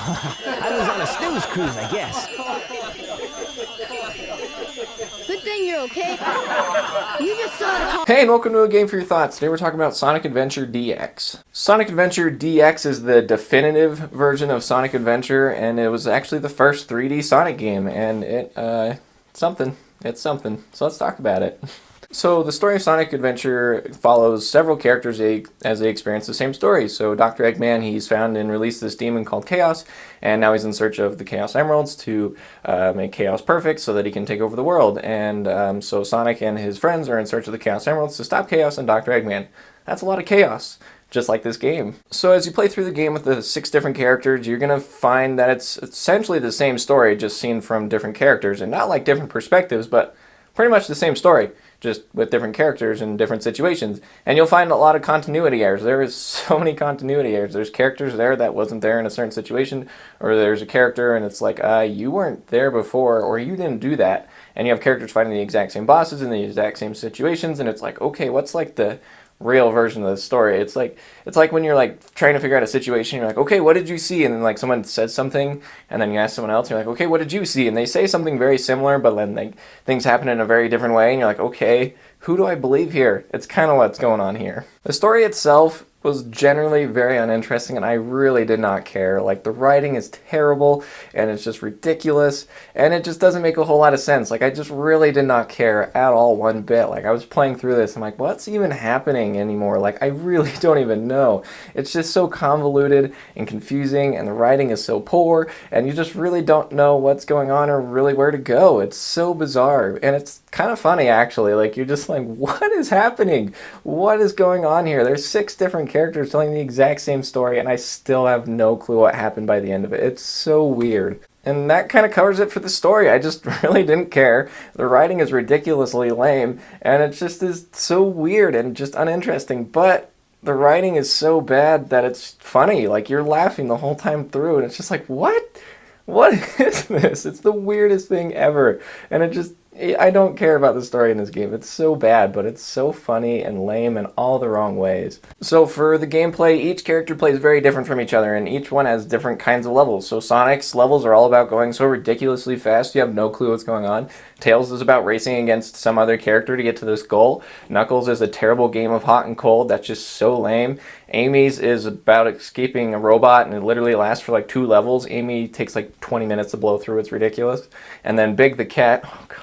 I was on a snooze cruise, I guess. Good thing you're okay. You just saw the car. Hey, and welcome to A Game for Your Thoughts. Today we're talking about Sonic Adventure DX. Sonic Adventure DX is the definitive version of Sonic Adventure, and it was actually the first 3D Sonic game, and it's something. So let's talk about it. So the story of Sonic Adventure follows several characters as they experience the same story. So Dr. Eggman, he's found and released this demon called Chaos, and now he's in search of the Chaos Emeralds to make Chaos perfect so that he can take over the world. And so Sonic and his friends are in search of the Chaos Emeralds to stop Chaos and Dr. Eggman. That's a lot of chaos, just like this game. So as you play through the game with the 6 different characters, you're going to find that it's essentially the same story, just seen from different characters, and not like different perspectives, but pretty much the same story, just with different characters in different situations. And you'll find a lot of continuity errors. There is so many continuity errors. There's characters there that wasn't there in a certain situation, or there's a character and it's like, you weren't there before, or you didn't do that. And you have characters fighting the exact same bosses in the exact same situations, and it's like, okay, what's like the real version of the story? It's like when you're like trying to figure out a situation, you're like, okay, what did you see? And then like someone says something, and then you ask someone else, you're like, okay, what did you see? And they say something very similar, but then like things happen in a very different way, and you're like, okay, who do I believe here? It's kind of what's going on here. The story itself was generally very uninteresting, and I really did not care. Like, the writing is terrible, and it's just ridiculous, and it just doesn't make a whole lot of sense. Like, I just really did not care at all one bit. Like, I was playing through this, I'm like, what's even happening anymore? Like, I really don't even know. It's just so convoluted and confusing, and the writing is so poor, and you just really don't know what's going on or really where to go. It's so bizarre, and it's kind of funny, actually. Like, you're just like, what is happening? What is going on here? There's 6 different characters telling the exact same story, and I still have no clue what happened by the end of it. It's so weird. And that kind of covers it for the story. I just really didn't care. The writing is ridiculously lame, and it just is so weird and just uninteresting, but the writing is so bad that it's funny. Like, you're laughing the whole time through, and it's just like, what? What is this? It's the weirdest thing ever. And I don't care about the story in this game. It's so bad, but it's so funny and lame in all the wrong ways. So for the gameplay, each character plays very different from each other, and each one has different kinds of levels. So Sonic's levels are all about going so ridiculously fast, you have no clue what's going on. Tails is about racing against some other character to get to this goal. Knuckles is a terrible game of hot and cold that's just so lame. Amy's is about escaping a robot, and it literally lasts for like 2 levels. Amy takes like 20 minutes to blow through. It's ridiculous. And then Big the Cat, oh god.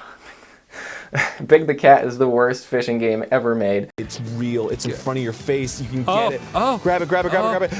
Big the Cat is the worst fishing game ever made. It's real. It's in front of your face. You can get it. Oh. Grab it. Grab it.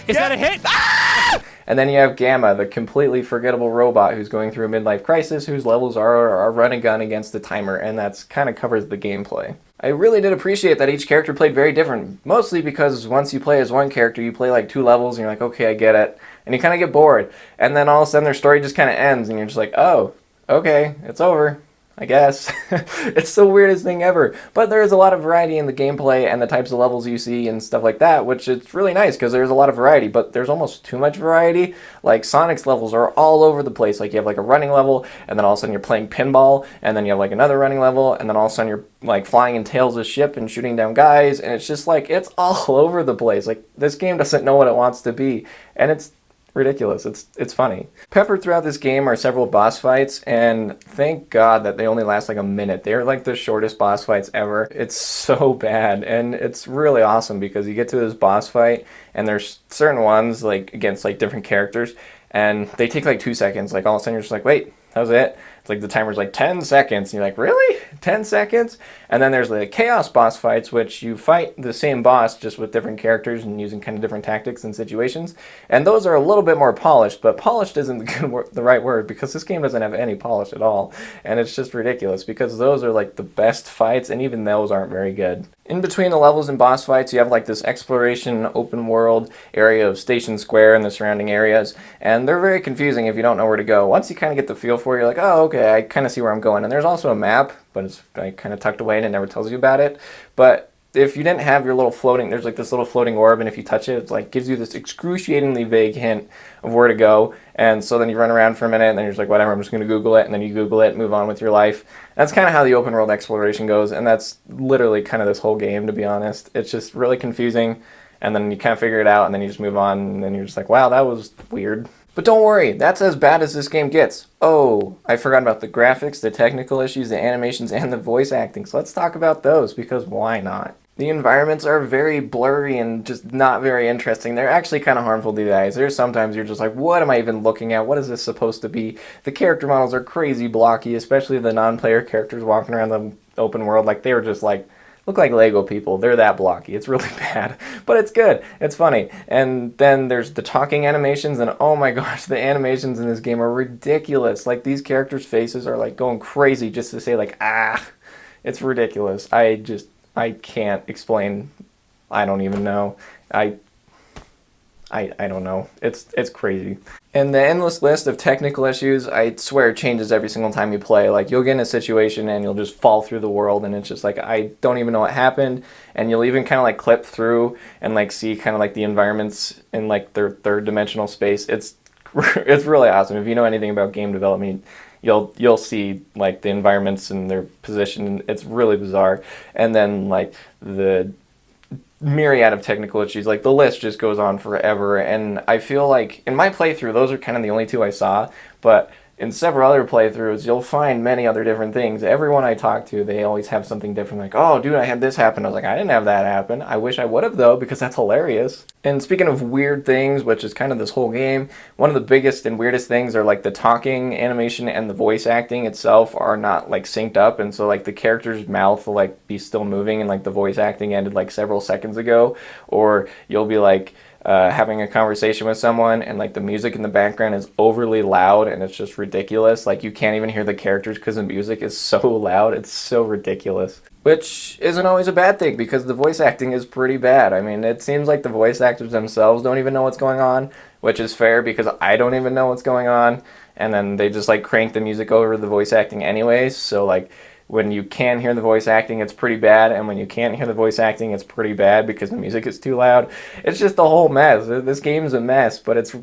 Is that a hit? Ah! And then you have Gamma, the completely forgettable robot who's going through a midlife crisis, whose levels are run and gun against the timer, and that's kind of covers the gameplay. I really did appreciate that each character played very different, mostly because once you play as one character, you play like 2 levels, and you're like, okay, I get it, and you kind of get bored. And then all of a sudden their story just kind of ends, and you're just like, oh, okay, it's over. I guess. It's the weirdest thing ever. But there is a lot of variety in the gameplay and the types of levels you see and stuff like that, which it's really nice because there's a lot of variety, but there's almost too much variety. Like, Sonic's levels are all over the place. Like, you have like a running level, and then all of a sudden you're playing pinball, and then you have like another running level, and then all of a sudden you're like flying in Tails' ship and shooting down guys, and it's just like, it's all over the place. Like, this game doesn't know what it wants to be, and it's ridiculous. It's funny. Peppered throughout this game are several boss fights, and thank God that they only last like a minute. They're like the shortest boss fights ever. It's so bad, and it's really awesome because you get to this boss fight, and there's certain ones like against like different characters, and they take like 2 seconds. Like, all of a sudden you're just like, wait, that was it? It's like the timer's like 10 seconds, and you're like, really? 10 seconds? And then there's the Chaos boss fights, which you fight the same boss just with different characters and using kind of different tactics and situations. And those are a little bit more polished, but polished isn't the right word because this game doesn't have any polish at all. And it's just ridiculous because those are like the best fights, and even those aren't very good. In between the levels and boss fights, you have like this exploration open world area of Station Square and the surrounding areas, and they're very confusing if you don't know where to go. Once you kind of get the feel for it, you're like, oh, okay, I kind of see where I'm going. And there's also a map, but it's like kind of tucked away and it never tells you about it. But if you didn't have your little floating, there's like this little floating orb, and if you touch it, it like gives you this excruciatingly vague hint of where to go. And so then you run around for a minute, and then you're just like, whatever, I'm just going to Google it, and then you Google it, move on with your life. That's kind of how the open world exploration goes, and that's literally kind of this whole game, to be honest. It's just really confusing, and then you kind of figure it out, and then you just move on, and then you're just like, wow, that was weird. But don't worry, that's as bad as this game gets. Oh, I forgot about the graphics, the technical issues, the animations, and the voice acting. So let's talk about those, because why not? The environments are very blurry and just not very interesting. They're actually kind of harmful to the eyes. There's sometimes you're just like, what am I even looking at? What is this supposed to be? The character models are crazy blocky, especially the non-player characters walking around the open world. Like, they were just like, look like Lego people. They're that blocky. It's really bad, but it's good. It's funny. And then there's the talking animations, and oh my gosh, the animations in this game are ridiculous. Like, these characters' faces are like going crazy just to say like, ah. It's ridiculous. I can't explain. I don't even know. I don't know. It's crazy. And the endless list of technical issues, I swear, changes every single time you play. Like, you'll get in a situation and you'll just fall through the world, and it's just like, I don't even know what happened. And you'll even kind of like clip through and like see kind of like the environments in like their third dimensional space. It's really awesome. If you know anything about game development, you'll see like the environments and their position. It's really bizarre. And then like the myriad of technical issues, like the list just goes on forever. And I feel like in my playthrough, those are kind of the only two I saw, but in several other playthroughs, you'll find many other different things. Everyone I talk to, they always have something different. Like, oh, dude, I had this happen. I was like, I didn't have that happen. I wish I would have, though, because that's hilarious. And speaking of weird things, which is kind of this whole game, one of the biggest and weirdest things are, like, the talking animation and the voice acting itself are not, like, synced up. And so, like, the character's mouth will, like, be still moving, and, like, the voice acting ended, like, several seconds ago. Or you'll be, like, having a conversation with someone, and like the music in the background is overly loud, and it's just ridiculous. Like, you can't even hear the characters because the music is so loud. It's so ridiculous. Which isn't always a bad thing, because the voice acting is pretty bad. I mean, it seems like the voice actors themselves don't even know what's going on, which is fair because I don't even know what's going on. And then they just like crank the music over the voice acting anyways. So like, when you can hear the voice acting, it's pretty bad, and when you can't hear the voice acting, it's pretty bad because the music is too loud. It's just a whole mess. This game's a mess, but it's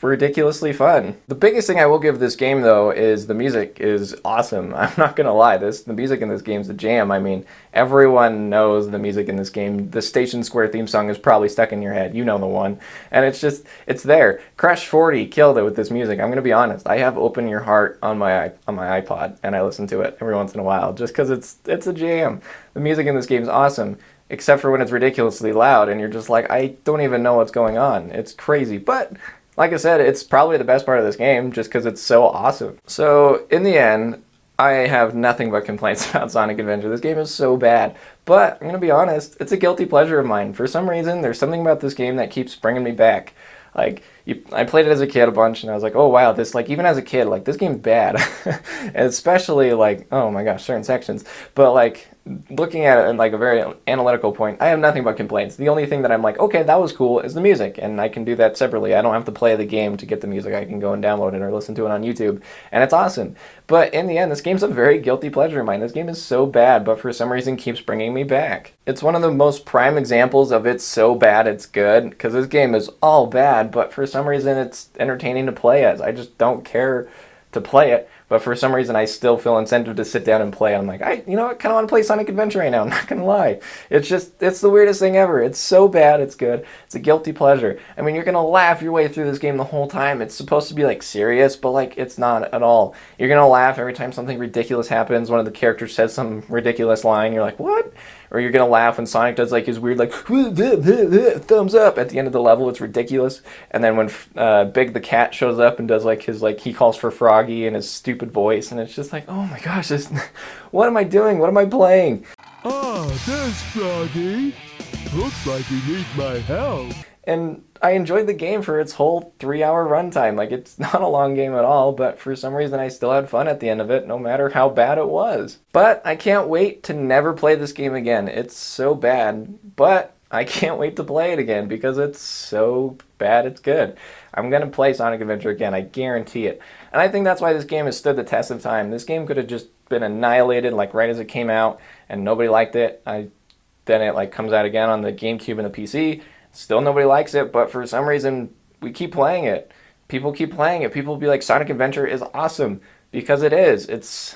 ridiculously fun. The biggest thing I will give this game, though, is the music is awesome. I'm not gonna lie, the music in this game is a jam. I mean, everyone knows the music in this game. The Station Square theme song is probably stuck in your head. You know the one. And it's there. Crush 40 killed it with this music. I'm gonna be honest. I have Open Your Heart on my iPod, and I listen to it every once in a while just because it's a jam. The music in this game is awesome, except for when it's ridiculously loud, and you're just like, I don't even know what's going on. It's crazy, but like I said, it's probably the best part of this game just because it's so awesome. So, in the end, I have nothing but complaints about Sonic Adventure. This game is so bad. But, I'm going to be honest, it's a guilty pleasure of mine. For some reason, there's something about this game that keeps bringing me back. Like, I played it as a kid a bunch, and I was like, oh wow, this, like, even as a kid, like, this game's bad. And especially, like, oh my gosh, certain sections. But, like, looking at it in like a very analytical point, I have nothing but complaints. The only thing that I'm like, okay, that was cool, is the music, and I can do that separately. I don't have to play the game to get the music. I can go and download it or listen to it on YouTube, and it's awesome. But in the end, this game's a very guilty pleasure of mine. This game is so bad, but for some reason keeps bringing me back. It's one of the most prime examples of it's so bad it's good, because this game is all bad, but for some reason it's entertaining to play as. I just don't care to play it, but for some reason I still feel incentive to sit down and play. I'm like, I kind of want to play Sonic Adventure right now. I'm not gonna lie. It's the weirdest thing ever. It's so bad, it's good. It's a guilty pleasure. I mean, you're gonna laugh your way through this game the whole time. It's supposed to be like serious, but like it's not at all. You're gonna laugh every time something ridiculous happens. One of the characters says some ridiculous line. You're like, what? Or you're gonna laugh when Sonic does like his weird like thumbs up at the end of the level. It's ridiculous. And then when Big the cat shows up and does like his like he calls for Froggy in his stupid voice, and it's just like, oh my gosh, what am I doing? What am I playing? Oh, there's Froggy. Looks like he needs my help. And I enjoyed the game for its whole 3-hour runtime. Like, it's not a long game at all, but for some reason I still had fun at the end of it, no matter how bad it was. But I can't wait to never play this game again. It's so bad, but I can't wait to play it again because it's so bad it's good. I'm going to play Sonic Adventure again, I guarantee it. And I think that's why this game has stood the test of time. This game could have just been annihilated like right as it came out, and nobody liked it. Then it like comes out again on the GameCube and the PC. Still nobody likes it, but for some reason we keep playing it. People keep playing it. People will be like, Sonic Adventure is awesome, because it is. It's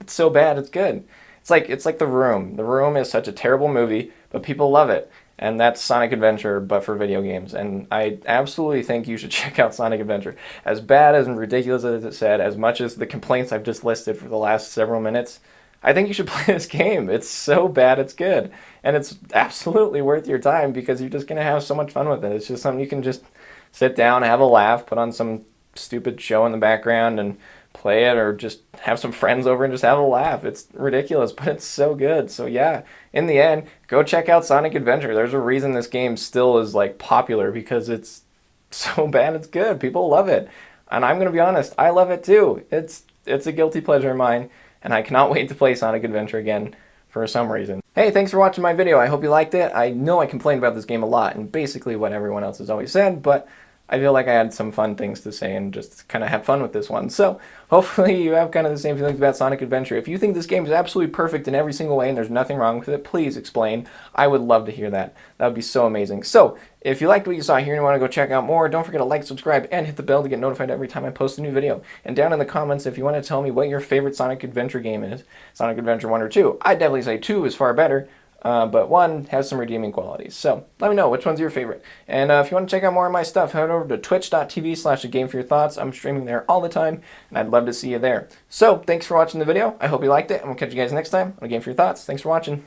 so bad it's good. It's like The Room. The Room is such a terrible movie, but people love it. And that's Sonic Adventure, but for video games. And I absolutely think you should check out Sonic Adventure. As bad and ridiculous as it said, as much as the complaints I've just listed for the last several minutes, I think you should play this game. It's so bad it's good. And it's absolutely worth your time because you're just going to have so much fun with it. It's just something you can just sit down, have a laugh, put on some stupid show in the background and play it, or just have some friends over and just have a laugh. It's ridiculous, but it's so good. So yeah, in the end, go check out Sonic Adventure. There's a reason this game still is like popular, because it's so bad it's good. People love it. And I'm going to be honest, I love it too. It's a guilty pleasure of mine, and I cannot wait to play Sonic Adventure again for some reason. Hey, thanks for watching my video. I hope you liked it. I know I complained about this game a lot, and basically what everyone else has always said, but I feel like I had some fun things to say and just kind of have fun with this one. So hopefully you have kind of the same feelings about Sonic Adventure. If you think this game is absolutely perfect in every single way and there's nothing wrong with it, please explain. I would love to hear that. That would be so amazing. So if you liked what you saw here and you want to go check out more, don't forget to like, subscribe, and hit the bell to get notified every time I post a new video. And down in the comments, if you want to tell me what your favorite Sonic Adventure game is, Sonic Adventure 1 or 2, I'd definitely say 2 is far better. But 1 has some redeeming qualities. So let me know which one's your favorite. And if you want to check out more of my stuff, head over to twitch.tv/agameforyourthoughts. I'm streaming there all the time, and I'd love to see you there. So thanks for watching the video. I hope you liked it, and we'll catch you guys next time on A Game for Your Thoughts. Thanks for watching.